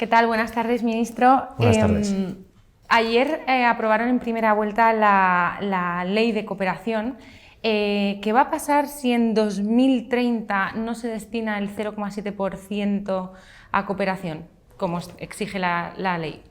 ¿Qué tal? Buenas tardes, ministro. Buenas tardes. Ayer aprobaron en primera vuelta la ley de cooperación. ¿Qué va a pasar si en 2030 no se destina el 0,7% a cooperación, como exige la ley?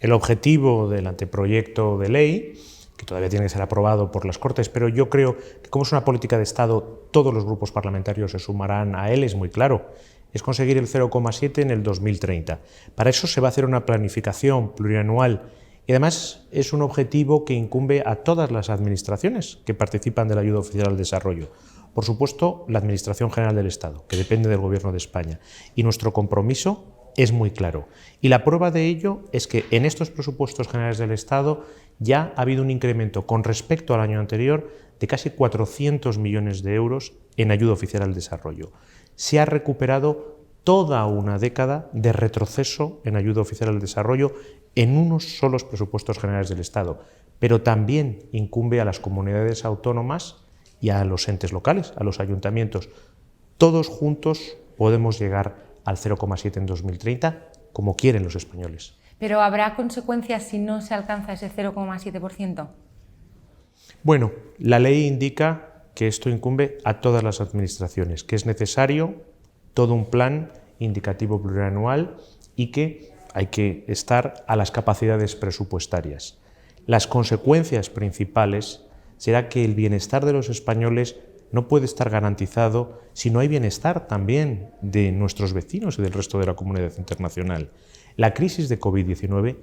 El objetivo del anteproyecto de ley, que todavía tiene que ser aprobado por las Cortes, pero yo creo que como es una política de Estado, todos los grupos parlamentarios se sumarán a él, es muy claro. Es conseguir el 0,7 en el 2030. Para eso se va a hacer una planificación plurianual y además es un objetivo que incumbe a todas las administraciones que participan de la ayuda oficial al desarrollo. Por supuesto, la Administración General del Estado, que depende del Gobierno de España. Y nuestro compromiso es muy claro. Y la prueba de ello es que en estos presupuestos generales del Estado ya ha habido un incremento con respecto al año anterior de casi 400 millones de euros en ayuda oficial al desarrollo. Se ha recuperado toda una década de retroceso en ayuda oficial al desarrollo en unos solos presupuestos generales del Estado, pero también incumbe a las comunidades autónomas y a los entes locales, a los ayuntamientos. Todos juntos podemos llegar al 0,7 en 2030, como quieren los españoles. ¿Pero habrá consecuencias si no se alcanza ese 0,7%? Bueno, la ley indica que esto incumbe a todas las administraciones, que es necesario todo un plan indicativo plurianual y que hay que estar a las capacidades presupuestarias. Las consecuencias principales será que el bienestar de los españoles no puede estar garantizado si no hay bienestar también de nuestros vecinos y del resto de la comunidad internacional. La crisis de COVID-19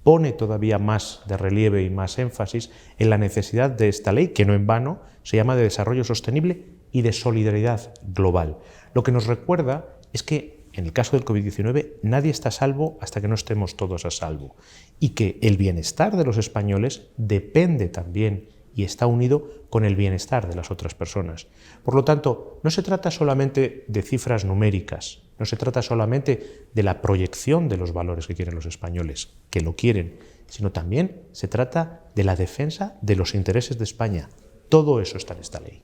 pone todavía más de relieve y más énfasis en la necesidad de esta ley, que no en vano se llama de desarrollo sostenible y de solidaridad global. Lo que nos recuerda es que en el caso del COVID-19 nadie está a salvo hasta que no estemos todos a salvo y que el bienestar de los españoles depende también y está unido con el bienestar de las otras personas. Por lo tanto, no se trata solamente de cifras numéricas, no se trata solamente de la proyección de los valores que quieren los españoles, que lo quieren, sino también se trata de la defensa de los intereses de España. Todo eso está en esta ley.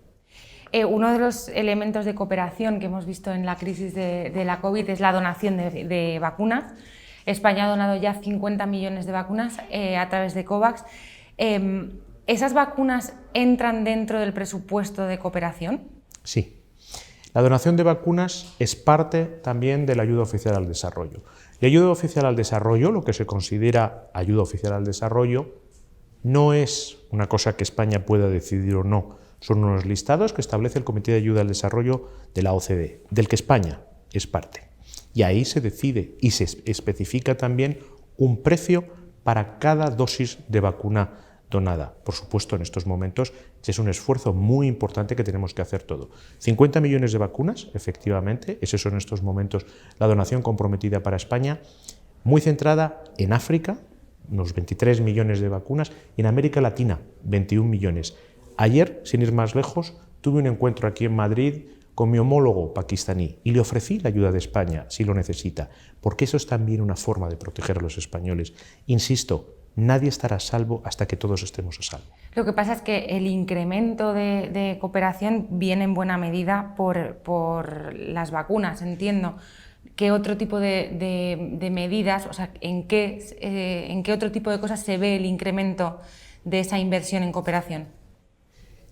Uno de los elementos de cooperación que hemos visto en la crisis de la COVID es la donación de vacunas. España ha donado ya 50 millones de vacunas a través de COVAX. ¿Esas vacunas entran dentro del presupuesto de cooperación? Sí. La donación de vacunas es parte también de la ayuda oficial al desarrollo. La ayuda oficial al desarrollo, lo que se considera ayuda oficial al desarrollo, no es una cosa que España pueda decidir o no. Son unos listados que establece el Comité de Ayuda al Desarrollo de la OCDE, del que España es parte. Y ahí se decide y se especifica también un precio para cada dosis de vacuna donada. Por supuesto, en estos momentos es un esfuerzo muy importante que tenemos que hacer todo. 50 millones de vacunas, efectivamente, es eso en estos momentos la donación comprometida para España, muy centrada en África, unos 23 millones de vacunas, y en América Latina, 21 millones. Ayer, sin ir más lejos, tuve un encuentro aquí en Madrid con mi homólogo pakistaní y le ofrecí la ayuda de España si lo necesita, porque eso es también una forma de proteger a los españoles. Insisto, nadie estará a salvo hasta que todos estemos a salvo. Lo que pasa es que el incremento de cooperación viene en buena medida por las vacunas, entiendo. ¿Qué otro tipo de medidas, o sea, en qué otro tipo de cosas se ve el incremento de esa inversión en cooperación?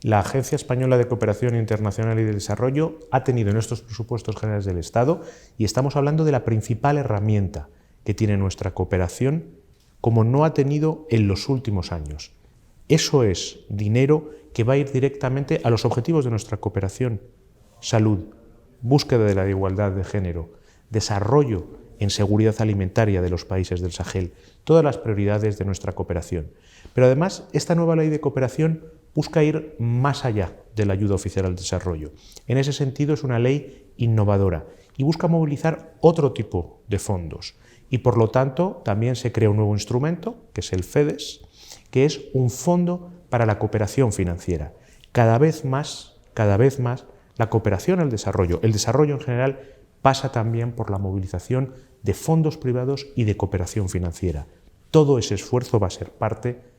La Agencia Española de Cooperación Internacional y de Desarrollo ha tenido en estos presupuestos generales del Estado, y estamos hablando de la principal herramienta que tiene nuestra cooperación, como no ha tenido en los últimos años. Eso es dinero que va a ir directamente a los objetivos de nuestra cooperación: salud, búsqueda de la igualdad de género, desarrollo en seguridad alimentaria de los países del Sahel, todas las prioridades de nuestra cooperación. Pero además, esta nueva ley de cooperación busca ir más allá de la ayuda oficial al desarrollo. En ese sentido, es una ley innovadora y busca movilizar otro tipo de fondos. Y por lo tanto, también se crea un nuevo instrumento, que es el FEDES, que es un fondo para la cooperación financiera. Cada vez más, la cooperación al desarrollo, el desarrollo en general, pasa también por la movilización de fondos privados y de cooperación financiera. Todo ese esfuerzo va a ser parte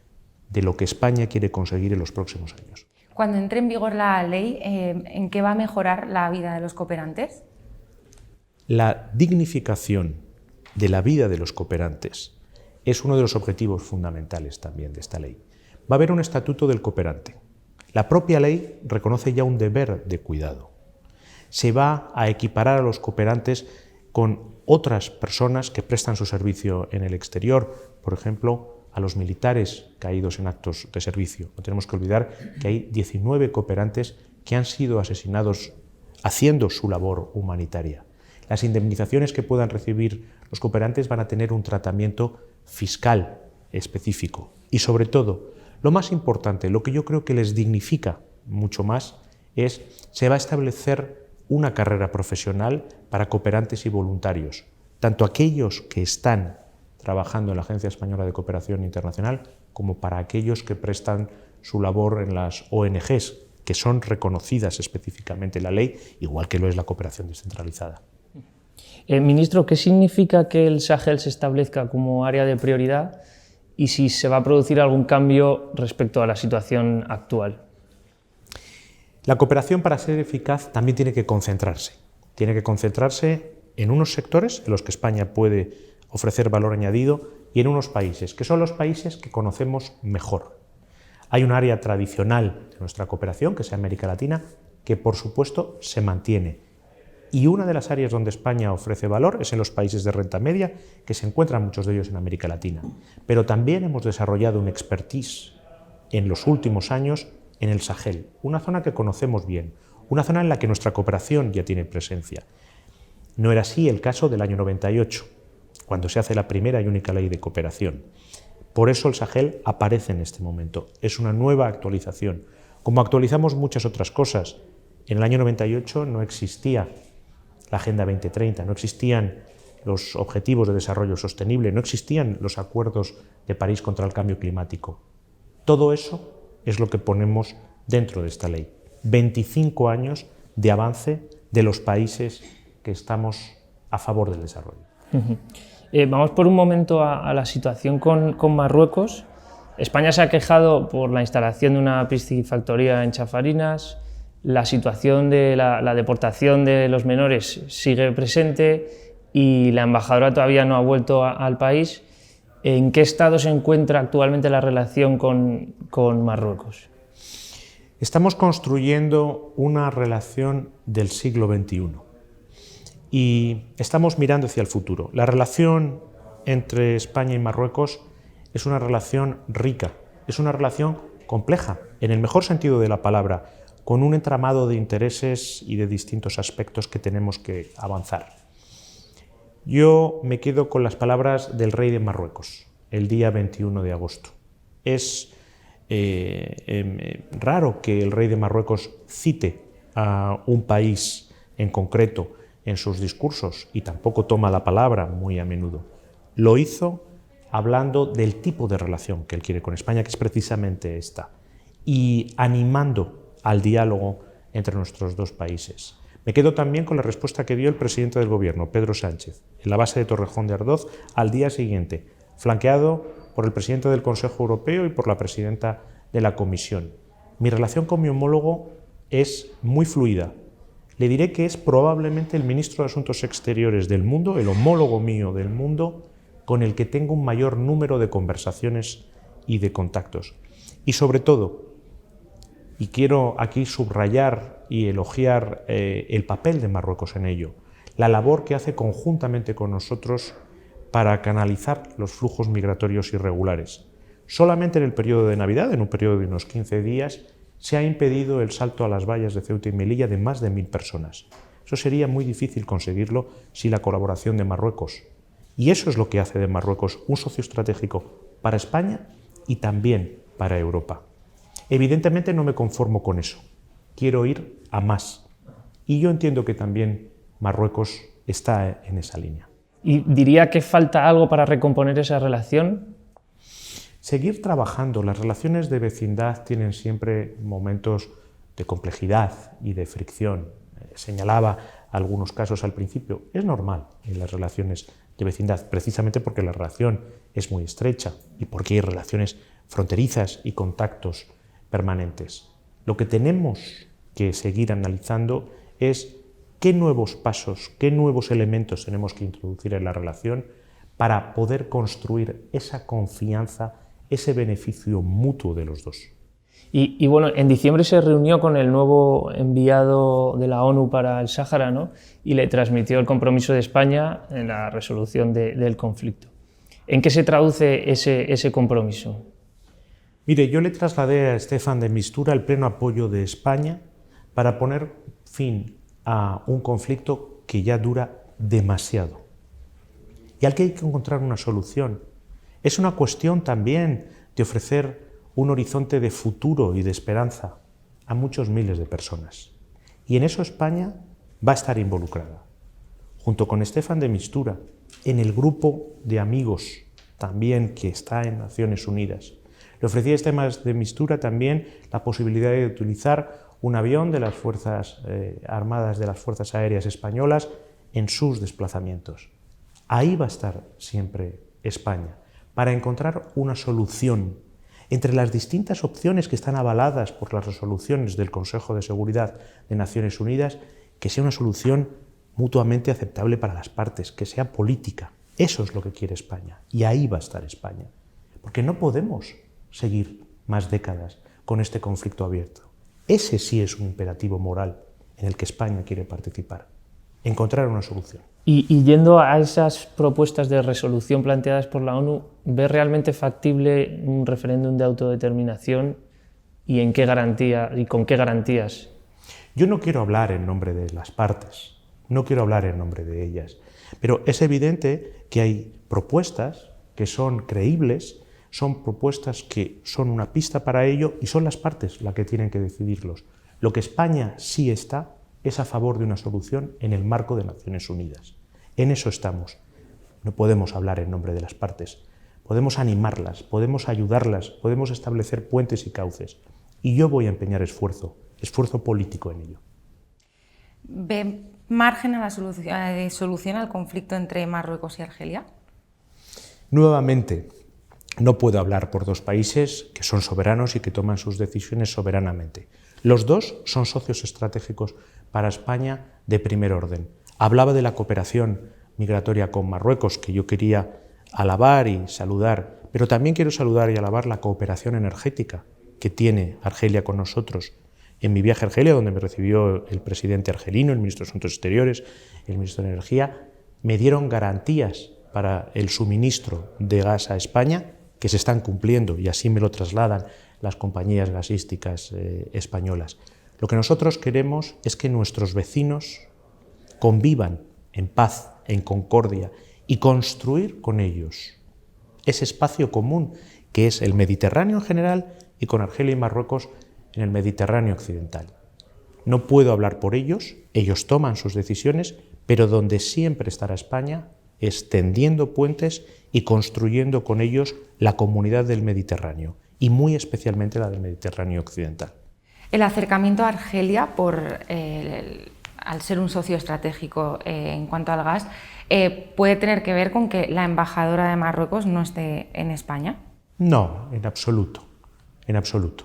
de lo que España quiere conseguir en los próximos años. Cuando entre en vigor la ley, ¿en qué va a mejorar la vida de los cooperantes? La dignificación de la vida de los cooperantes es uno de los objetivos fundamentales también de esta ley. Va a haber un estatuto del cooperante. La propia ley reconoce ya un deber de cuidado. Se va a equiparar a los cooperantes con otras personas que prestan su servicio en el exterior, por ejemplo, a los militares caídos en actos de servicio. No tenemos que olvidar que hay 19 cooperantes que han sido asesinados haciendo su labor humanitaria. Las indemnizaciones que puedan recibir los cooperantes van a tener un tratamiento fiscal específico. Y sobre todo, lo más importante, lo que yo creo que les dignifica mucho más, es se va a establecer una carrera profesional para cooperantes y voluntarios, tanto aquellos que están trabajando en la Agencia Española de Cooperación Internacional como para aquellos que prestan su labor en las ONGs, que son reconocidas específicamente en la ley, igual que lo es la cooperación descentralizada. Ministro, ¿qué significa que el Sahel se establezca como área de prioridad y si se va a producir algún cambio respecto a la situación actual? La cooperación, para ser eficaz, también tiene que concentrarse. Tiene que concentrarse en unos sectores en los que España puede ofrecer valor añadido y en unos países, que son los países que conocemos mejor. Hay un área tradicional de nuestra cooperación, que es América Latina, que por supuesto se mantiene. Y una de las áreas donde España ofrece valor es en los países de renta media, que se encuentran muchos de ellos en América Latina. Pero también hemos desarrollado un expertise en los últimos años en el Sahel, una zona que conocemos bien, una zona en la que nuestra cooperación ya tiene presencia. No era así el caso del año 98, cuando se hace la primera y única ley de cooperación. Por eso el Sahel aparece en este momento. Es una nueva actualización. Como actualizamos muchas otras cosas, en el año 98 no existía la Agenda 2030, no existían los Objetivos de Desarrollo Sostenible, no existían los acuerdos de París contra el cambio climático. Todo eso es lo que ponemos dentro de esta ley. 25 años de avance de los países que estamos a favor del desarrollo. Vamos por un momento a la situación con Marruecos. España se ha quejado por la instalación de una piscifactoría en Chafarinas. La situación de la deportación de los menores sigue presente y la embajadora todavía no ha vuelto al país. ¿En qué estado se encuentra actualmente la relación con Marruecos? Estamos construyendo una relación del siglo XXI y estamos mirando hacia el futuro. La relación entre España y Marruecos es una relación rica, es una relación compleja, en el mejor sentido de la palabra, con un entramado de intereses y de distintos aspectos que tenemos que avanzar. Yo me quedo con las palabras del rey de Marruecos, el día 21 de agosto. Es raro que el rey de Marruecos cite a un país en concreto en sus discursos y tampoco toma la palabra muy a menudo. Lo hizo hablando del tipo de relación que él quiere con España, que es precisamente esta, y animando al diálogo entre nuestros dos países. Me quedo también con la respuesta que dio el presidente del Gobierno, Pedro Sánchez, en la base de Torrejón de Ardoz al día siguiente, flanqueado por el presidente del Consejo Europeo y por la presidenta de la Comisión. Mi relación con mi homólogo es muy fluida. Le diré que es probablemente el ministro de Asuntos Exteriores del mundo, el homólogo mío del mundo, con el que tengo un mayor número de conversaciones y de contactos. Y sobre todo, y quiero aquí subrayar y elogiar el papel de Marruecos en ello, la labor que hace conjuntamente con nosotros para canalizar los flujos migratorios irregulares. Solamente en el periodo de Navidad, en un periodo de unos 15 días, se ha impedido el salto a las vallas de Ceuta y Melilla de más de 1000 personas. Eso sería muy difícil conseguirlo sin la colaboración de Marruecos. Y eso es lo que hace de Marruecos un socio estratégico para España y también para Europa. Evidentemente no me conformo con eso. Quiero ir a más. Y yo entiendo que también Marruecos está en esa línea. ¿Y diría que falta algo para recomponer esa relación? Seguir trabajando. Las relaciones de vecindad tienen siempre momentos de complejidad y de fricción. Señalaba algunos casos al principio. Es normal en las relaciones de vecindad, precisamente porque la relación es muy estrecha y porque hay relaciones fronterizas y contactos permanentes. Lo que tenemos que seguir analizando es qué nuevos pasos, qué nuevos elementos tenemos que introducir en la relación para poder construir esa confianza, ese beneficio mutuo de los dos. Y bueno, en diciembre se reunió con el nuevo enviado de la ONU para el Sáhara, ¿no? Y le transmitió el compromiso de España en la resolución del conflicto. ¿En qué se traduce ese compromiso? Mire, yo le trasladé a Stefan de Mistura el pleno apoyo de España para poner fin a un conflicto que ya dura demasiado y al que hay que encontrar una solución. Es una cuestión también de ofrecer un horizonte de futuro y de esperanza a muchos miles de personas. Y en eso España va a estar involucrada, junto con Stefan de Mistura, en el grupo de amigos también que está en Naciones Unidas. Le ofrecí a Stefan de Mistura también la posibilidad de utilizar un avión de las Fuerzas Armadas de las Fuerzas Aéreas Españolas en sus desplazamientos. Ahí va a estar siempre España, para encontrar una solución entre las distintas opciones que están avaladas por las resoluciones del Consejo de Seguridad de Naciones Unidas, que sea una solución mutuamente aceptable para las partes, que sea política. Eso es lo que quiere España, y ahí va a estar España. Porque no podemos seguir más décadas con este conflicto abierto. Ese sí es un imperativo moral en el que España quiere participar, encontrar una solución. Y yendo a esas propuestas de resolución planteadas por la ONU, ¿ve realmente factible un referéndum de autodeterminación y en qué garantía y con qué garantías? Yo no quiero hablar en nombre de las partes, no quiero hablar en nombre de ellas, pero es evidente que hay propuestas que son creíbles, son propuestas que son una pista para ello y son las partes las que tienen que decidirlos. Lo que España sí está es a favor de una solución en el marco de Naciones Unidas. En eso estamos. No podemos hablar en nombre de las partes. Podemos animarlas, podemos ayudarlas, podemos establecer puentes y cauces. Y yo voy a empeñar esfuerzo político en ello. ¿Ve margen a de solución al conflicto entre Marruecos y Argelia? Nuevamente, no puedo hablar por dos países que son soberanos y que toman sus decisiones soberanamente. Los dos son socios estratégicos para España de primer orden. Hablaba de la cooperación migratoria con Marruecos, que yo quería alabar y saludar, pero también quiero saludar y alabar la cooperación energética que tiene Argelia con nosotros. En mi viaje a Argelia, donde me recibió el presidente argelino, el ministro de Asuntos Exteriores, el ministro de Energía, me dieron garantías para el suministro de gas a España, que se están cumpliendo, y así me lo trasladan las compañías gasísticas españolas. Lo que nosotros queremos es que nuestros vecinos convivan en paz, en concordia, y construir con ellos ese espacio común que es el Mediterráneo en general y con Argelia y Marruecos en el Mediterráneo occidental. No puedo hablar por ellos, ellos toman sus decisiones, pero donde siempre estará España es tendiendo puentes y construyendo con ellos la comunidad del Mediterráneo, y muy especialmente la del Mediterráneo occidental. El acercamiento a Argelia, al ser un socio estratégico en cuanto al gas, ¿puede tener que ver con que la embajadora de Marruecos no esté en España? No, en absoluto, en absoluto.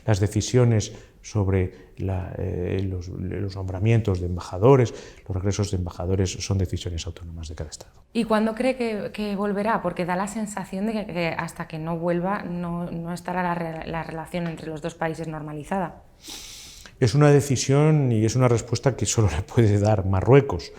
Las decisiones sobre los nombramientos de embajadores, los regresos de embajadores, son decisiones autónomas de cada Estado. ¿Y cuándo cree que volverá? Porque da la sensación de que hasta que no vuelva no estará la relación entre los dos países normalizada. Es una decisión y es una respuesta que solo le puede dar Marruecos.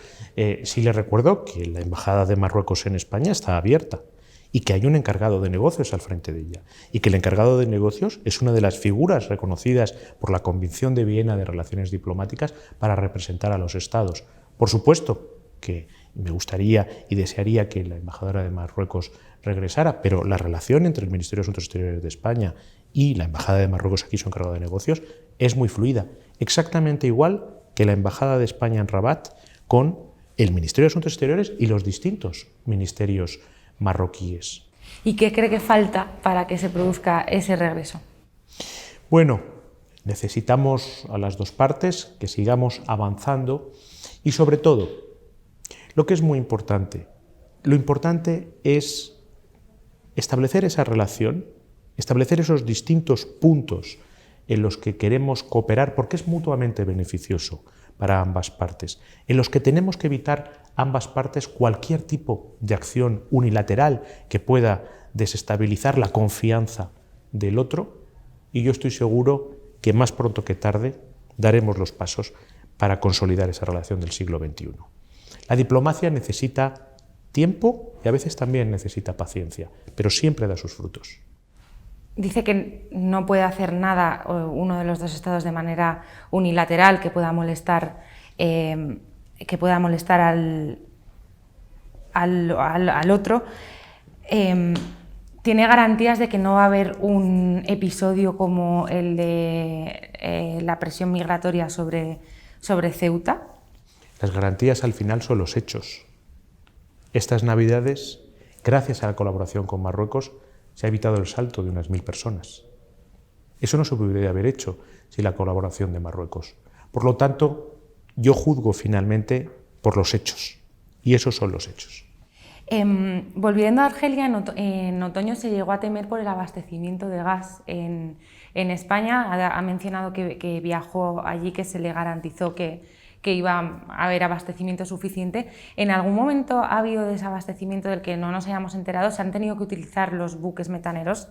Sí le recuerdo que la embajada de Marruecos en España está abierta y que hay un encargado de negocios al frente de ella, y que el encargado de negocios es una de las figuras reconocidas por la Convención de Viena de Relaciones Diplomáticas para representar a los Estados. Por supuesto que me gustaría y desearía que la embajadora de Marruecos regresara, pero la relación entre el Ministerio de Asuntos Exteriores de España y la embajada de Marruecos, aquí su encargado de negocios, es muy fluida, exactamente igual que la embajada de España en Rabat con el Ministerio de Asuntos Exteriores y los distintos ministerios marroquíes. ¿Y qué cree que falta para que se produzca ese regreso? Bueno, necesitamos a las dos partes que sigamos avanzando y, sobre todo, lo que es muy importante, lo importante es establecer esa relación, establecer esos distintos puntos en los que queremos cooperar, porque es mutuamente beneficioso para ambas partes, en los que tenemos que evitar ambas partes cualquier tipo de acción unilateral que pueda desestabilizar la confianza del otro, y yo estoy seguro que más pronto que tarde daremos los pasos para consolidar esa relación del siglo XXI. La diplomacia necesita tiempo y a veces también necesita paciencia, pero siempre da sus frutos. Dice que no puede hacer nada uno de los dos estados de manera unilateral que pueda molestar al otro. ¿Tiene garantías de que no va a haber un episodio como el de la presión migratoria sobre Ceuta? Las garantías al final son los hechos. Estas Navidades, gracias a la colaboración con Marruecos, se ha evitado el salto de unas 1000 personas. Eso no se podría haber hecho sin la colaboración de Marruecos. Por lo tanto, yo juzgo finalmente por los hechos, y esos son los hechos. Volviendo a Argelia, en otoño se llegó a temer por el abastecimiento de gas en España. Ha mencionado que viajó allí, que se le garantizó que iba a haber abastecimiento suficiente. ¿En algún momento ha habido desabastecimiento del que no nos hayamos enterado? ¿Se han tenido que utilizar los buques metaneros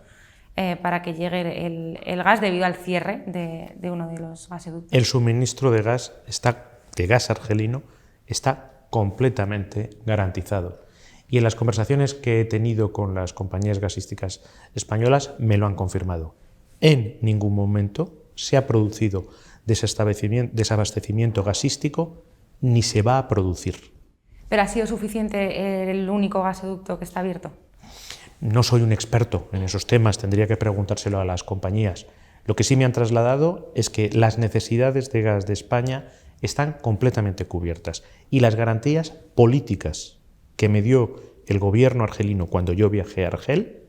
para que llegue el gas debido al cierre de uno de los gasoductos? El suministro de gas argelino está completamente garantizado. Y en las conversaciones que he tenido con las compañías gasísticas españolas me lo han confirmado. En ningún momento se ha producido desabastecimiento gasístico ni se va a producir. ¿Pero ha sido suficiente el único gasoducto que está abierto? No soy un experto en esos temas, tendría que preguntárselo a las compañías. Lo que sí me han trasladado es que las necesidades de gas de España están completamente cubiertas y las garantías políticas que me dio el gobierno argelino cuando yo viajé a Argel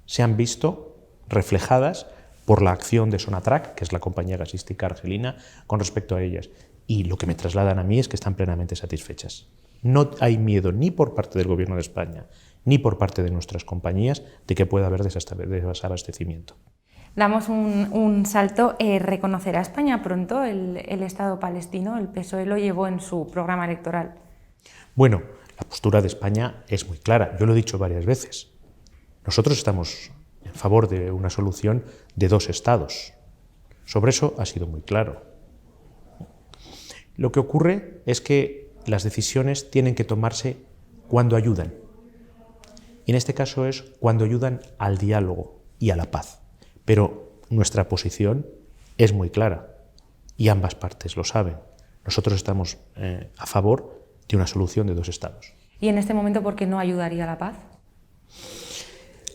se han visto reflejadas por la acción de Sonatrach, que es la compañía gasística argelina, con respecto a ellas. Y lo que me trasladan a mí es que están plenamente satisfechas. No hay miedo ni por parte del Gobierno de España, ni por parte de nuestras compañías, de que pueda haber desabastecimiento. Damos un salto. ¿Reconocerá España pronto el Estado palestino? El PSOE lo llevó en su programa electoral. Bueno, la postura de España es muy clara. Yo lo he dicho varias veces. Nosotros estamos en favor de una solución de 2 estados. Sobre eso ha sido muy claro. Lo que ocurre es que las decisiones tienen que tomarse cuando ayudan. Y en este caso es cuando ayudan al diálogo y a la paz. Pero nuestra posición es muy clara y ambas partes lo saben. Nosotros estamos a favor de una solución de 2 estados. ¿Y en este momento por qué no ayudaría a la paz?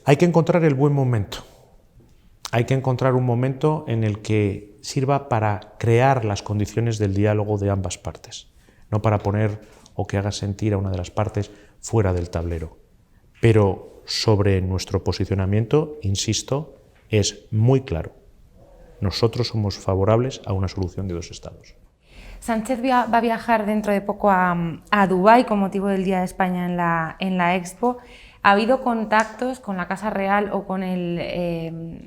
Hay que encontrar el buen momento. Hay que encontrar un momento en el que sirva para crear las condiciones del diálogo de ambas partes, no para poner o que haga sentir a una de las partes fuera del tablero. Pero sobre nuestro posicionamiento, insisto, es muy claro. Nosotros somos favorables a una solución de 2 estados. Sánchez va a viajar dentro de poco a Dubái con motivo del Día de España en la Expo. ¿Ha habido contactos con la Casa Real o con el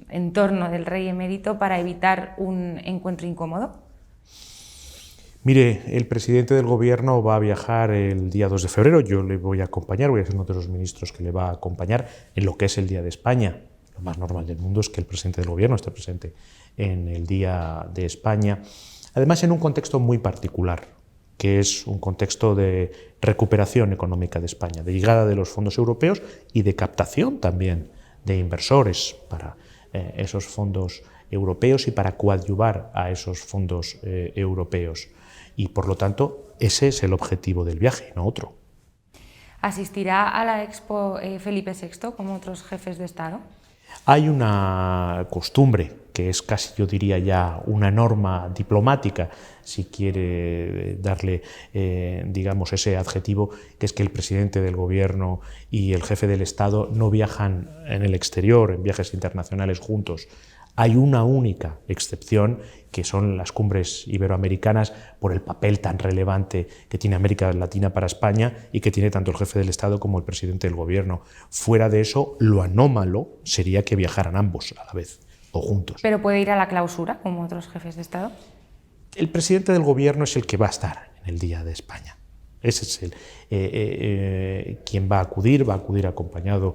entorno del rey emérito para evitar un encuentro incómodo? Mire, el presidente del Gobierno va a viajar el día 2 de febrero, yo le voy a acompañar, voy a ser uno de los ministros que le va a acompañar en lo que es el Día de España. Lo más normal del mundo es que el presidente del Gobierno esté presente en el Día de España, además en un contexto muy particular, que es un contexto de recuperación económica de España, de llegada de los fondos europeos y de captación también de inversores para esos fondos europeos y para coadyuvar a esos fondos europeos. Y por lo tanto, ese es el objetivo del viaje, no otro. ¿Asistirá a la Expo Felipe VI como otros jefes de Estado? Hay una costumbre que es casi, yo diría ya, una norma diplomática, si quiere darle, digamos, ese adjetivo, que es que el presidente del Gobierno y el jefe del Estado no viajan en el exterior, en viajes internacionales juntos. Hay una única excepción, que son las cumbres iberoamericanas, por el papel tan relevante que tiene América Latina para España y que tiene tanto el jefe del Estado como el presidente del Gobierno. Fuera de eso, lo anómalo sería que viajaran ambos a la vez o juntos. ¿Pero puede ir a la clausura como otros jefes de Estado? El presidente del gobierno es el que va a estar en el Día de España. Ese es quien va a acudir acompañado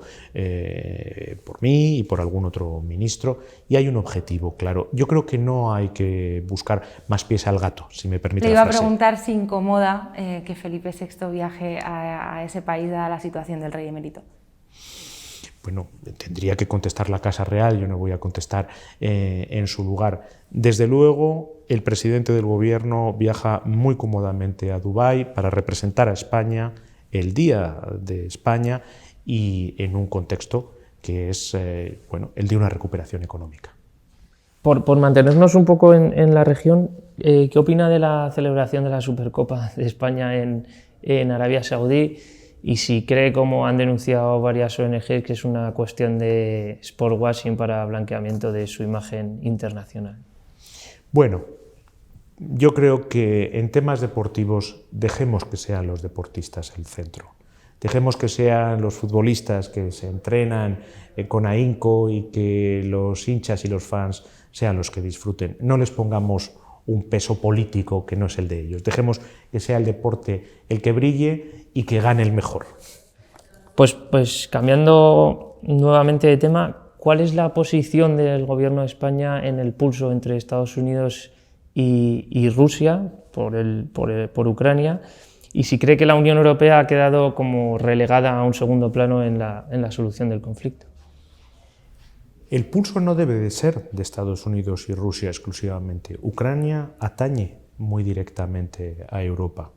por mí y por algún otro ministro, y hay un objetivo claro. Yo creo que no hay que buscar más pies al gato, si me permite la frase. Le iba a preguntar si incomoda que Felipe VI viaje a ese país dada la situación del rey emérito. Bueno, tendría que contestar la Casa Real, yo no voy a contestar en su lugar. Desde luego, el presidente del gobierno viaja muy cómodamente a Dubái para representar a España el Día de España y en un contexto que es el de una recuperación económica. Por mantenernos un poco en la región, ¿qué opina de la celebración de la Supercopa de España en Arabia Saudí? Y si cree, como han denunciado varias ONG, que es una cuestión de sport washing para blanqueamiento de su imagen internacional. Bueno, yo creo que en temas deportivos dejemos que sean los deportistas el centro. Dejemos que sean los futbolistas que se entrenan con ahínco y que los hinchas y los fans sean los que disfruten. No les pongamos un peso político que no es el de ellos. Dejemos que sea el deporte el que brille y que gane el mejor. Pues cambiando nuevamente de tema, ¿cuál es la posición del gobierno de España en el pulso entre Estados Unidos y Rusia por Ucrania? Y si cree que la Unión Europea ha quedado como relegada a un segundo plano en la solución del conflicto. El pulso no debe de ser de Estados Unidos y Rusia exclusivamente. Ucrania atañe muy directamente a Europa.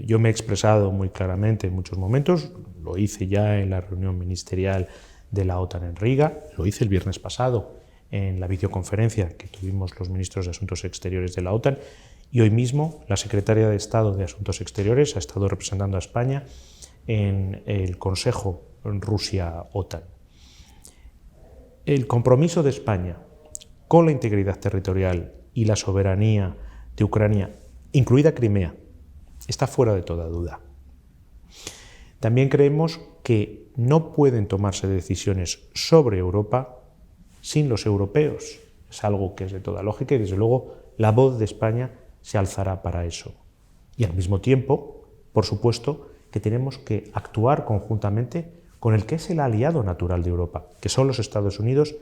Yo me he expresado muy claramente en muchos momentos, lo hice ya en la reunión ministerial de la OTAN en Riga, lo hice el viernes pasado en la videoconferencia que tuvimos los ministros de Asuntos Exteriores de la OTAN, y hoy mismo la secretaria de Estado de Asuntos Exteriores ha estado representando a España en el Consejo Rusia-OTAN. El compromiso de España con la integridad territorial y la soberanía de Ucrania, incluida Crimea, está fuera de toda duda. También creemos que no pueden tomarse decisiones sobre Europa sin los europeos. Es algo que es de toda lógica y, desde luego, la voz de España se alzará para eso. Y al mismo tiempo, por supuesto, que tenemos que actuar conjuntamente con el que es el aliado natural de Europa, que son los Estados Unidos,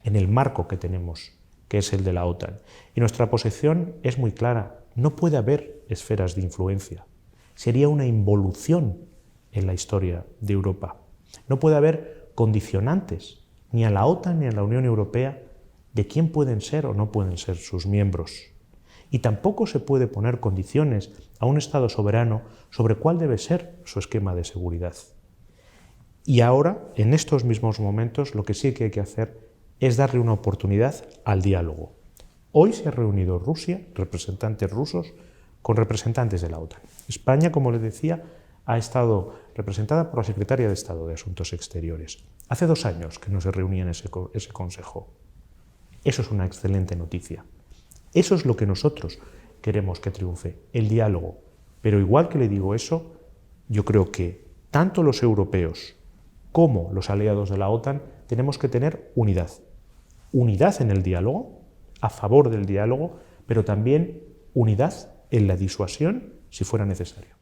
en el marco que tenemos, que es el de la OTAN. Y nuestra posición es muy clara: no puede haber esferas de influencia. Sería una involución en la historia de Europa. No puede haber condicionantes, ni a la OTAN ni a la Unión Europea, de quién pueden ser o no pueden ser sus miembros. Y tampoco se puede poner condiciones a un Estado soberano sobre cuál debe ser su esquema de seguridad. Y ahora, en estos mismos momentos, lo que sí que hay que hacer es darle una oportunidad al diálogo. Hoy se ha reunido Rusia, representantes rusos, con representantes de la OTAN. España, como les decía, ha estado representada por la secretaria de Estado de Asuntos Exteriores. Hace 2 años que no se reunía en ese consejo. Eso es una excelente noticia. Eso es lo que nosotros queremos que triunfe, el diálogo. Pero igual que le digo eso, yo creo que tanto los europeos como los aliados de la OTAN tenemos que tener unidad. Unidad en el diálogo, a favor del diálogo, pero también unidad en la disuasión si fuera necesario.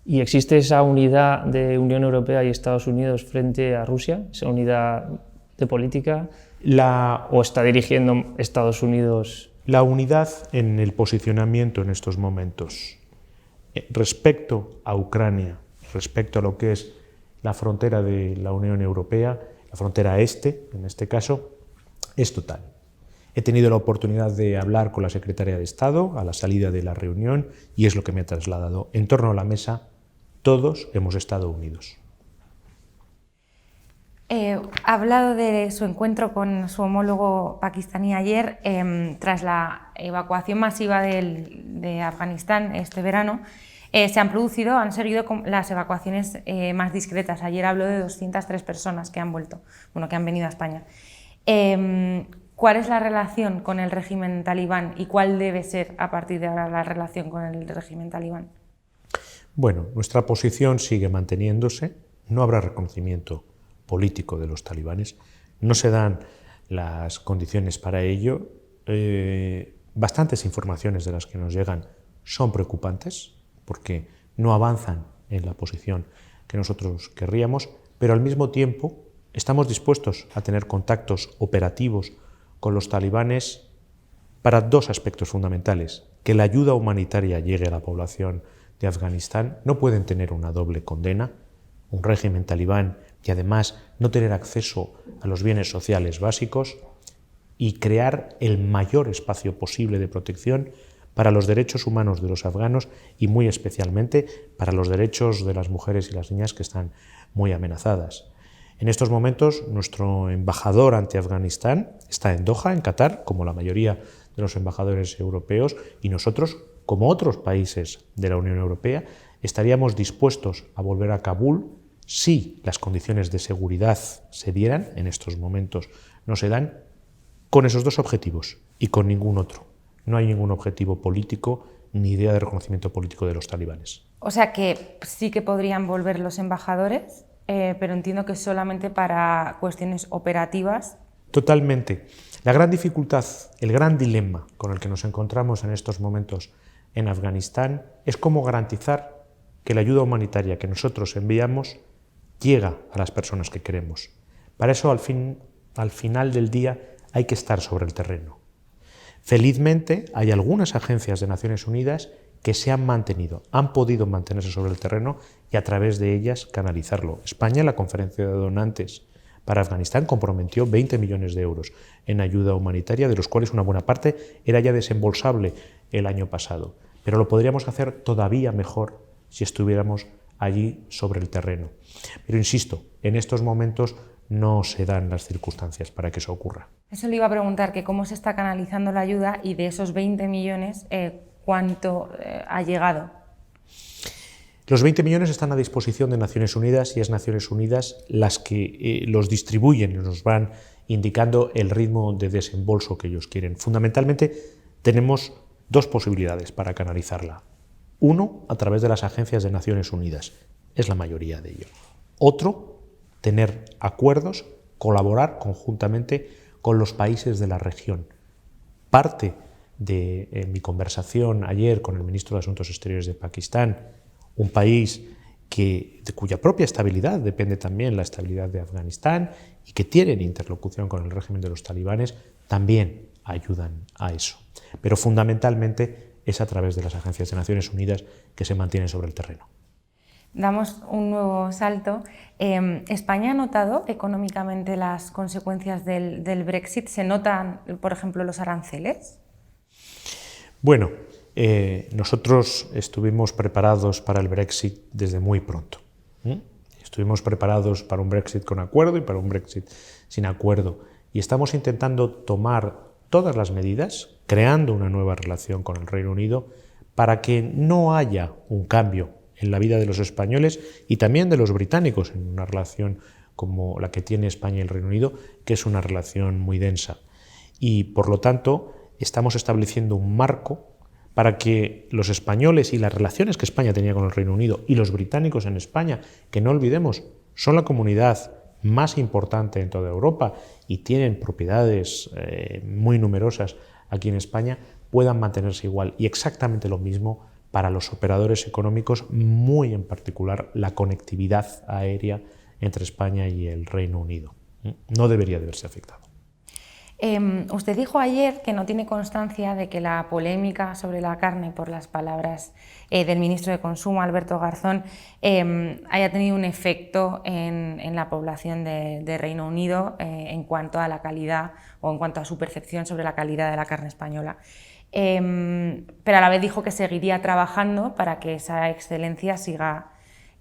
¿Y existe esa unidad de Unión Europea y Estados Unidos frente a Rusia? ¿Esa unidad de política? ¿O está dirigiendo Estados Unidos? La unidad en el posicionamiento en estos momentos respecto a Ucrania, respecto a lo que es la frontera de la Unión Europea, la frontera este, en este caso, es total. He tenido la oportunidad de hablar con la secretaria de Estado a la salida de la reunión y es lo que me ha trasladado. En torno a la mesa, todos hemos estado unidos. Ha hablado de su encuentro con su homólogo pakistaní ayer, tras la evacuación masiva de Afganistán este verano. Han seguido las evacuaciones más discretas. Ayer habló de 203 personas que han venido a España. ¿Cuál es la relación con el régimen talibán y cuál debe ser a partir de ahora la relación con el régimen talibán? Bueno, nuestra posición sigue manteniéndose. No habrá reconocimiento político de los talibanes. No se dan las condiciones para ello. bastantes informaciones de las que nos llegan son preocupantes, porque no avanzan en la posición que nosotros querríamos, pero al mismo tiempo estamos dispuestos a tener contactos operativos con los talibanes para dos aspectos fundamentales: que la ayuda humanitaria llegue a la población de Afganistán. No pueden tener una doble condena, un régimen talibán y además no tener acceso a los bienes sociales básicos, y crear el mayor espacio posible de protección para los derechos humanos de los afganos y muy especialmente para los derechos de las mujeres y las niñas, que están muy amenazadas. En estos momentos nuestro embajador ante Afganistán está en Doha, en Qatar, como la mayoría de los embajadores europeos, y nosotros, como otros países de la Unión Europea, estaríamos dispuestos a volver a Kabul si las condiciones de seguridad se dieran. En estos momentos no se dan, con esos dos objetivos y con ningún otro. No hay ningún objetivo político ni idea de reconocimiento político de los talibanes. O sea que sí que podrían volver los embajadores, pero entiendo que solamente para cuestiones operativas. Totalmente. La gran dificultad, el gran dilema con el que nos encontramos en estos momentos en Afganistán es cómo garantizar que la ayuda humanitaria que nosotros enviamos llega a las personas que queremos. Para eso, al final del día, hay que estar sobre el terreno. Felizmente, hay algunas agencias de Naciones Unidas que se han mantenido, han podido mantenerse sobre el terreno y a través de ellas canalizarlo. España, en la conferencia de donantes para Afganistán, comprometió 20 millones de euros en ayuda humanitaria, de los cuales una buena parte era ya desembolsable el año pasado. Pero lo podríamos hacer todavía mejor si estuviéramos allí sobre el terreno. Pero insisto, en estos momentos no se dan las circunstancias para que eso ocurra. Eso le iba a preguntar, que cómo se está canalizando la ayuda y de esos 20 millones, ¿cuánto ha llegado? Los 20 millones están a disposición de Naciones Unidas y es Naciones Unidas las que los distribuyen y nos van indicando el ritmo de desembolso que ellos quieren. Fundamentalmente tenemos dos posibilidades para canalizarla. Uno, a través de las agencias de Naciones Unidas, es la mayoría de ello. Otro, tener acuerdos, colaborar conjuntamente con los países de la región. Parte de mi conversación ayer con el ministro de Asuntos Exteriores de Pakistán, un país de cuya propia estabilidad depende también la estabilidad de Afganistán y que tienen interlocución con el régimen de los talibanes, también ayudan a eso. Pero fundamentalmente es a través de las agencias de Naciones Unidas que se mantienen sobre el terreno. Damos un nuevo salto. ¿España ha notado económicamente las consecuencias del Brexit? ¿Se notan, por ejemplo, los aranceles? Bueno, nosotros estuvimos preparados para el Brexit desde muy pronto. Estuvimos preparados para un Brexit con acuerdo y para un Brexit sin acuerdo. Y estamos intentando tomar todas las medidas, creando una nueva relación con el Reino Unido, para que no haya un cambio en la vida de los españoles y también de los británicos en una relación como la que tiene España y el Reino Unido, que es una relación muy densa. Y por lo tanto estamos estableciendo un marco para que los españoles y las relaciones que España tenía con el Reino Unido y los británicos en España, que no olvidemos, son la comunidad más importante en toda Europa y tienen propiedades muy numerosas aquí en España, puedan mantenerse igual. Y exactamente lo mismo para los operadores económicos, muy en particular la conectividad aérea entre España y el Reino Unido. No debería de verse afectado. Usted dijo ayer que no tiene constancia de que la polémica sobre la carne, por las palabras del ministro de Consumo, Alberto Garzón, haya tenido un efecto en la población de Reino Unido en cuanto a la calidad o en cuanto a su percepción sobre la calidad de la carne española. Pero a la vez dijo que seguiría trabajando para que esa excelencia siga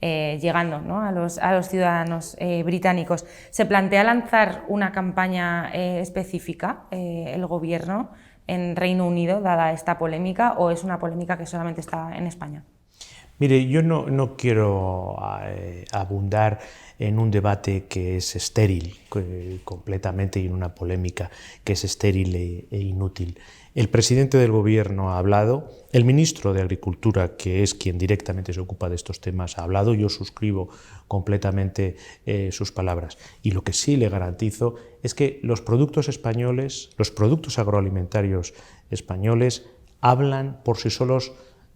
llegando, ¿no?, a los ciudadanos británicos. ¿Se plantea lanzar una campaña específica el Gobierno en Reino Unido, dada esta polémica, o es una polémica que solamente está en España? Mire, yo no quiero abundar en un debate que es estéril completamente y en una polémica que es estéril e inútil. El presidente del Gobierno ha hablado, el ministro de Agricultura, que es quien directamente se ocupa de estos temas, ha hablado, yo suscribo completamente sus palabras. Y lo que sí le garantizo es que los productos españoles, los productos agroalimentarios españoles, hablan por sí solos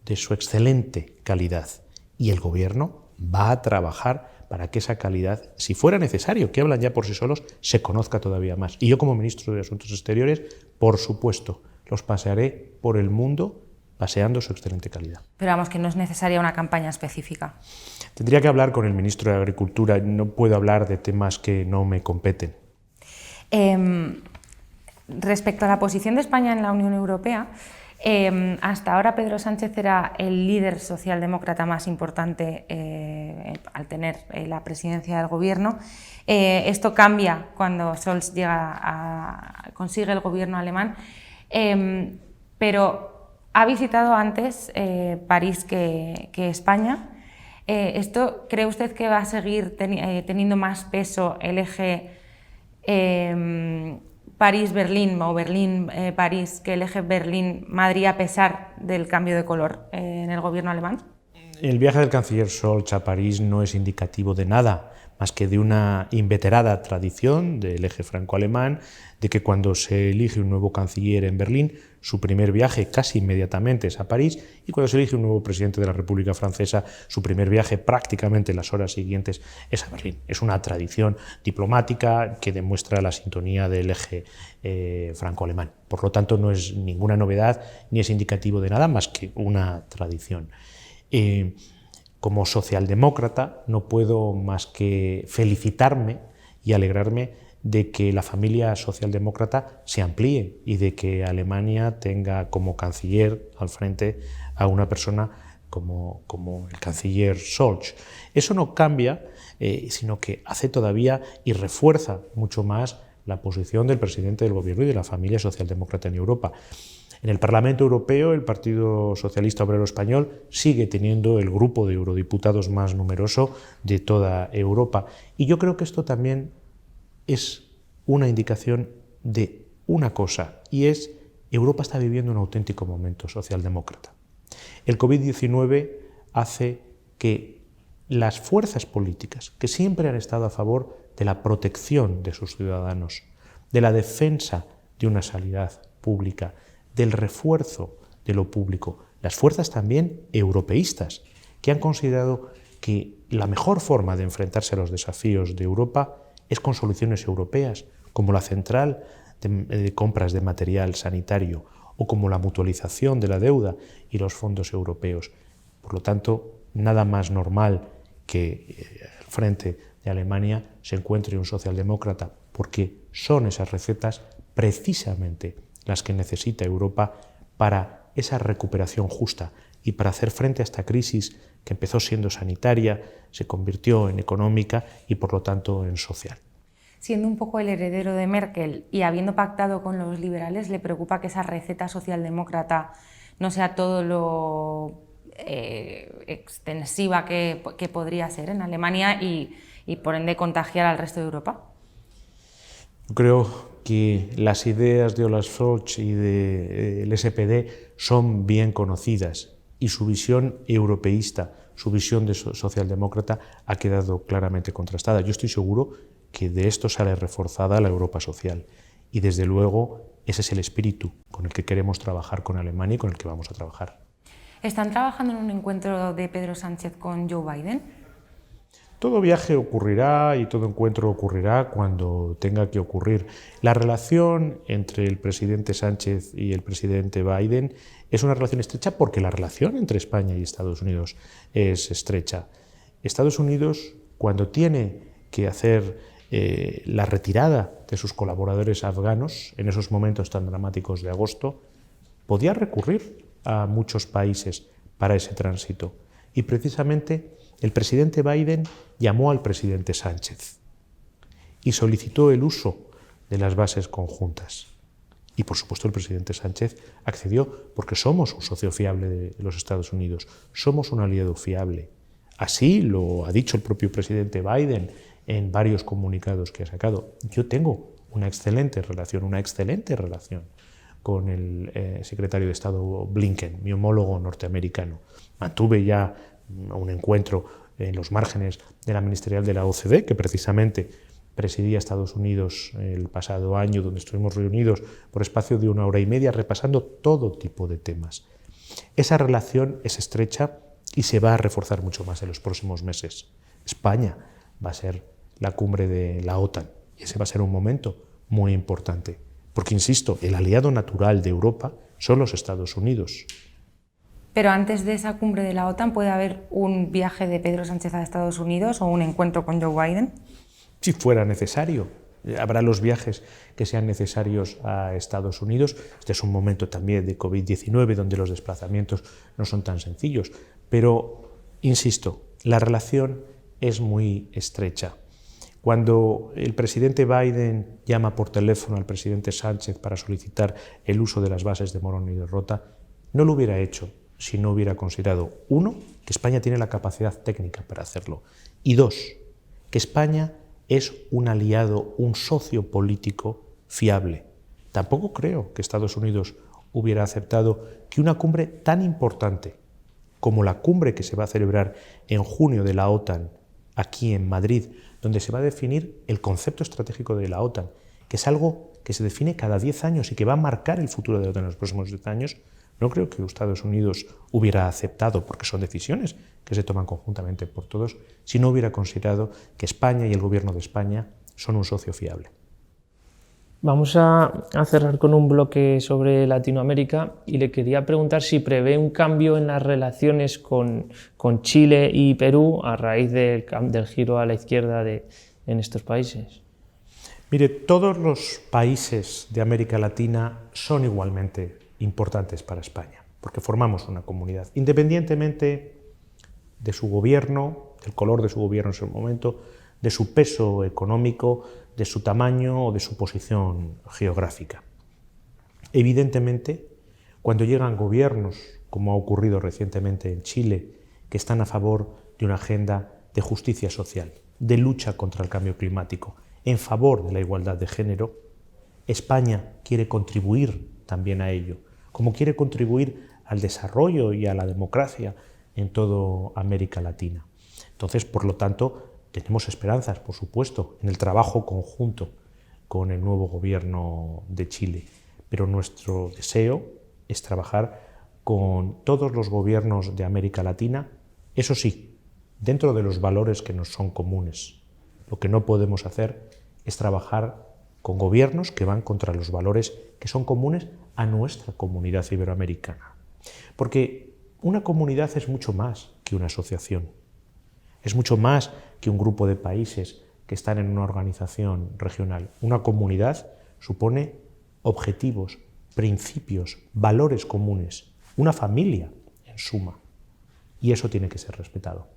de su excelente calidad. Y el Gobierno va a trabajar para que esa calidad, si fuera necesario, que hablan ya por sí solos, se conozca todavía más. Y yo, como ministro de Asuntos Exteriores, por supuesto, los pasearé por el mundo paseando su excelente calidad. Pero vamos, que no es necesaria una campaña específica. Tendría que hablar con el ministro de Agricultura, no puedo hablar de temas que no me competen. Respecto a la posición de España en la Unión Europea, hasta ahora Pedro Sánchez era el líder socialdemócrata más importante al tener la presidencia del Gobierno. Esto cambia cuando Scholz consigue el gobierno alemán, pero ha visitado antes París que España. ¿Esto cree usted que va a seguir teniendo más peso el eje París-Berlín o Berlín-París que el eje Berlín-Madrid a pesar del cambio de color en el gobierno alemán? El viaje del canciller Scholz a París no es indicativo de nada, más que de una inveterada tradición del eje franco-alemán, de que cuando se elige un nuevo canciller en Berlín, su primer viaje casi inmediatamente es a París, y cuando se elige un nuevo presidente de la República Francesa, su primer viaje prácticamente en las horas siguientes es a Berlín. Es una tradición diplomática que demuestra la sintonía del eje franco-alemán. Por lo tanto, no es ninguna novedad ni es indicativo de nada más que una tradición. Como socialdemócrata no puedo más que felicitarme y alegrarme de que la familia socialdemócrata se amplíe y de que Alemania tenga como canciller al frente a una persona como el canciller Scholz. Eso no cambia, sino que hace todavía y refuerza mucho más la posición del presidente del Gobierno y de la familia socialdemócrata en Europa. En el Parlamento Europeo, el Partido Socialista Obrero Español sigue teniendo el grupo de eurodiputados más numeroso de toda Europa. Y yo creo que esto también es una indicación de una cosa, y es Europa está viviendo un auténtico momento socialdemócrata. El COVID-19 hace que las fuerzas políticas, que siempre han estado a favor de la protección de sus ciudadanos, de la defensa de una sanidad pública, del refuerzo de lo público, las fuerzas también europeístas, que han considerado que la mejor forma de enfrentarse a los desafíos de Europa es con soluciones europeas, como la central de compras de material sanitario o como la mutualización de la deuda y los fondos europeos. Por lo tanto, nada más normal que al frente de Alemania se encuentre un socialdemócrata, porque son esas recetas precisamente las que necesita Europa para esa recuperación justa y para hacer frente a esta crisis que empezó siendo sanitaria, se convirtió en económica y por lo tanto en social. Siendo un poco el heredero de Merkel y habiendo pactado con los liberales, ¿le preocupa que esa receta socialdemócrata no sea todo lo extensiva que podría ser en Alemania y por ende contagiar al resto de Europa? Creo que las ideas de Olaf Scholz y del SPD son bien conocidas y su visión europeísta, su visión de socialdemócrata ha quedado claramente contrastada. Yo estoy seguro que de esto sale reforzada la Europa social y desde luego ese es el espíritu con el que queremos trabajar con Alemania y con el que vamos a trabajar. ¿Están trabajando en un encuentro de Pedro Sánchez con Joe Biden? Todo viaje ocurrirá y todo encuentro ocurrirá cuando tenga que ocurrir. La relación entre el presidente Sánchez y el presidente Biden es una relación estrecha porque la relación entre España y Estados Unidos es estrecha. Estados Unidos, cuando tiene que hacer la retirada de sus colaboradores afganos en esos momentos tan dramáticos de agosto, podía recurrir a muchos países para ese tránsito. Y precisamente el presidente Biden llamó al presidente Sánchez y solicitó el uso de las bases conjuntas. Y por supuesto el presidente Sánchez accedió porque somos un socio fiable de los Estados Unidos, somos un aliado fiable. Así lo ha dicho el propio presidente Biden en varios comunicados que ha sacado. Yo tengo una excelente relación con el secretario de Estado Blinken, mi homólogo norteamericano. Mantuve ya un encuentro en los márgenes de la ministerial de la OCDE, que precisamente presidía Estados Unidos el pasado año, donde estuvimos reunidos por espacio de 1 hora y media repasando todo tipo de temas. Esa relación es estrecha y se va a reforzar mucho más en los próximos meses. España va a ser la cumbre de la OTAN y ese va a ser un momento muy importante, porque, insisto, el aliado natural de Europa son los Estados Unidos. Pero antes de esa cumbre de la OTAN, ¿puede haber un viaje de Pedro Sánchez a Estados Unidos o un encuentro con Joe Biden? Si fuera necesario. Habrá los viajes que sean necesarios a Estados Unidos. Este es un momento también de COVID-19 donde los desplazamientos no son tan sencillos. Pero, insisto, la relación es muy estrecha. Cuando el presidente Biden llama por teléfono al presidente Sánchez para solicitar el uso de las bases de Morón y de Rota, no lo hubiera hecho si no hubiera considerado, 1, que España tiene la capacidad técnica para hacerlo, y 2, que España es un aliado, un socio político fiable. Tampoco creo que Estados Unidos hubiera aceptado que una cumbre tan importante como la cumbre que se va a celebrar en junio de la OTAN aquí en Madrid, donde se va a definir el concepto estratégico de la OTAN, que es algo que se define cada 10 años y que va a marcar el futuro de la OTAN en los próximos 10 años, no creo que Estados Unidos hubiera aceptado, porque son decisiones que se toman conjuntamente por todos, si no hubiera considerado que España y el gobierno de España son un socio fiable. Vamos a cerrar con un bloque sobre Latinoamérica y le quería preguntar si prevé un cambio en las relaciones con Chile y Perú a raíz del giro a la izquierda en estos países. Mire, todos los países de América Latina son igualmente importantes para España, porque formamos una comunidad, independientemente de su gobierno, del color de su gobierno en ese momento, de su peso económico, de su tamaño o de su posición geográfica. Evidentemente, cuando llegan gobiernos, como ha ocurrido recientemente en Chile, que están a favor de una agenda de justicia social, de lucha contra el cambio climático, en favor de la igualdad de género, España quiere contribuir también a ello, como quiere contribuir al desarrollo y a la democracia en toda América Latina. Entonces, por lo tanto, tenemos esperanzas, por supuesto, en el trabajo conjunto con el nuevo gobierno de Chile, pero nuestro deseo es trabajar con todos los gobiernos de América Latina, eso sí, dentro de los valores que nos son comunes. Lo que no podemos hacer es trabajar con gobiernos que van contra los valores que son comunes a nuestra comunidad iberoamericana. Porque una comunidad es mucho más que una asociación, es mucho más que un grupo de países que están en una organización regional. Una comunidad supone objetivos, principios, valores comunes, una familia en suma, y eso tiene que ser respetado.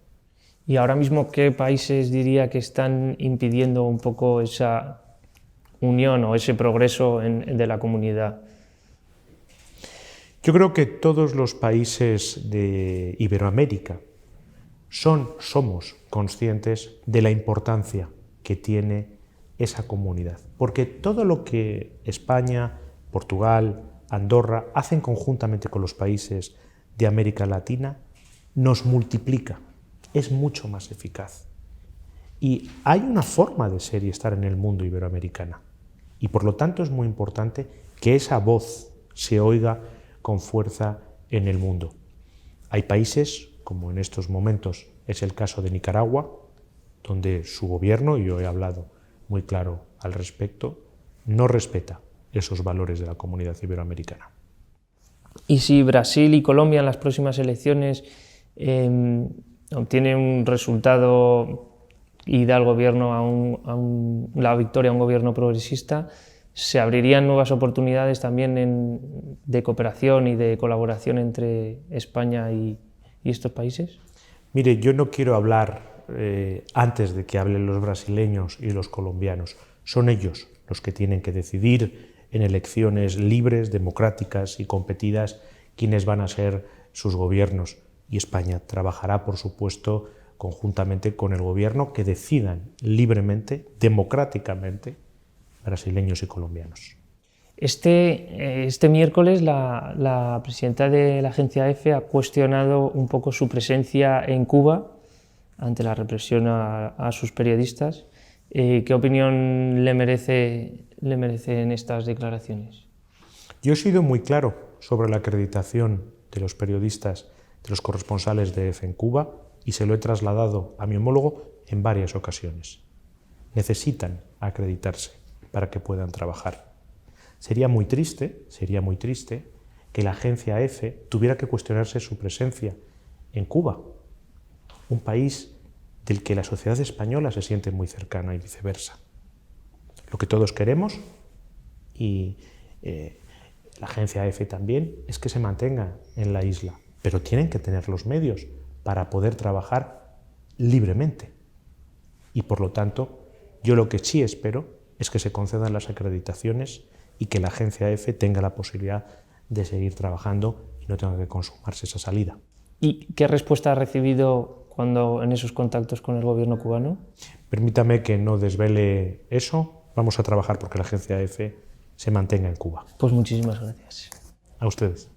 ¿Y ahora mismo qué países diría que están impidiendo un poco esa unión o ese progreso de la comunidad? Yo creo que todos los países de Iberoamérica somos conscientes de la importancia que tiene esa comunidad, porque todo lo que España, Portugal, Andorra hacen conjuntamente con los países de América Latina nos multiplica, es mucho más eficaz. Y hay una forma de ser y estar en el mundo iberoamericana, y por lo tanto es muy importante que esa voz se oiga con fuerza en el mundo. Hay países, como en estos momentos es el caso de Nicaragua, donde su gobierno, y yo he hablado muy claro al respecto, no respeta esos valores de la comunidad iberoamericana. ¿Y si Brasil y Colombia en las próximas elecciones obtienen un resultado y da el gobierno la victoria a un gobierno progresista, se abrirían nuevas oportunidades también de cooperación y de colaboración entre España y estos países? Mire, yo no quiero hablar antes de que hablen los brasileños y los colombianos. Son ellos los que tienen que decidir en elecciones libres, democráticas y competidas quiénes van a ser sus gobiernos. Y España trabajará, por supuesto, conjuntamente con el gobierno, que decidan libremente, democráticamente, brasileños y colombianos. Este miércoles la presidenta de la agencia EFE ha cuestionado un poco su presencia en Cuba ante la represión a sus periodistas. ¿Qué opinión le merecen estas declaraciones? Yo he sido muy claro sobre la acreditación de los periodistas, de los corresponsales de EFE en Cuba, y se lo he trasladado a mi homólogo en varias ocasiones. Necesitan acreditarse para que puedan trabajar. Sería muy triste que la agencia EFE tuviera que cuestionarse su presencia en Cuba, un país del que la sociedad española se siente muy cercana y viceversa. Lo que todos queremos, y la agencia EFE también, es que se mantenga en la isla, pero tienen que tener los medios para poder trabajar libremente. Y por lo tanto, yo lo que sí espero es que se concedan las acreditaciones y que la agencia EFE tenga la posibilidad de seguir trabajando y no tenga que consumarse esa salida. ¿Y qué respuesta ha recibido en esos contactos con el gobierno cubano? Permítame que no desvele eso. Vamos a trabajar porque la agencia EFE se mantenga en Cuba. Pues muchísimas gracias. A ustedes.